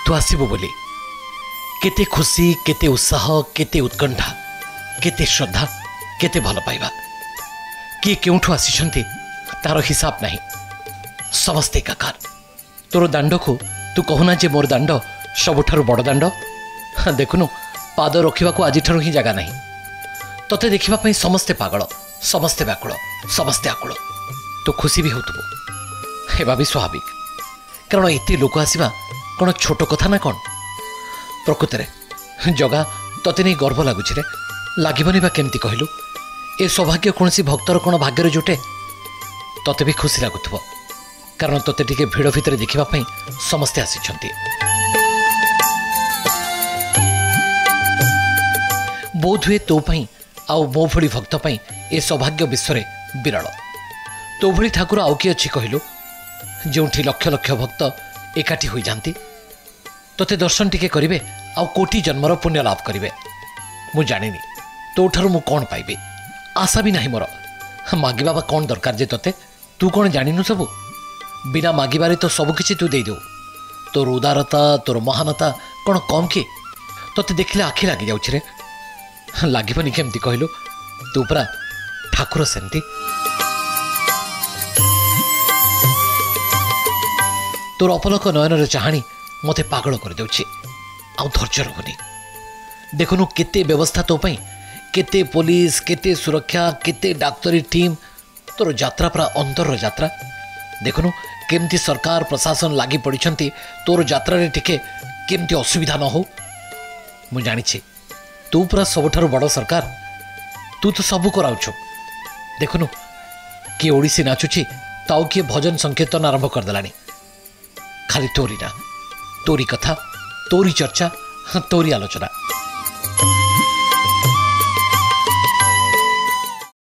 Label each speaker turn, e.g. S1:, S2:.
S1: तू आसबु बोली केते खुशी केते उत्साह केते उत्कंठा केते श्रद्धा केते भल पाइबा किए केउठु आसी तार हिसाब नहीं समस्ते एकाकार तोर दांड को तू कहूना जे मोर दांड सबुठारु बड़ दांड देखुनु पाद रखा आज ही जगह नहीं तोते देखा समस्ते पागल समस्ते व्याकुल समस्ते आकुल तो खुशी भी होतबो हेबा भी स्वाभाविक कारण एते लोक आसीबा कौन छोट कथा ना कौन प्रकृत में जगा तोते नहीं गर्व लगुच लगभनी बा केमती कहलु ए सौभाग्य कौन सी भक्तर कौन भाग्य जुटे तोते भी खुशी लगुव कारण तोते टिके भिड़ भितर देखापी समस्ते आसी बोध हुए तो आउ मो भली भक्त पाई ए सौभाग्य विश्व विरल तो भली ठाकुर आउ कि अच्छी कहलु जो लक्ष लक्ष भक्त एकाठी हो जाती तोते दर्शन टिके करिवे आउ कोटि जन्मर पुण्य लाभ करिवे मु जानिनी तो ठारू मु कौन पाइबी आशा भी नहीं मोर मागिबा कौन दरकार जे तोते तू कौन जानिनु सबू बिना मागिबारे तो सबकिछि तू दे दो तोर उदारता तोर महानता कौन कम कि तोते देखले आखि लगी जाउछ रे लगभनी केमती कहलु तू परा ठाकुर सेमती तोर अपलक नयनर चाहाणी मते पागल कर देउछि आउ धैर्य रहुनी देखुनु केते व्यवस्था तो पई केते पुलिस केते सुरक्षा केते डाक्तरी टीम तोर यात्रा परा अंतर यात्रा देखुनु केमती सरकार प्रशासन लागी पड़िछंती तोर यात्रा रे टिके केमती असुविधा न हो मु जानिछि तू पूरा सबुठारु बड़ सरकार तू तो सबू कराउछु देखुनु किए ओडिसी नाचुची ताऊ किए भजन संकीर्तन आरंभ करदेलानी खाली तोरी ना तोरी कथा तोरी चर्चा तोरी आलोचना।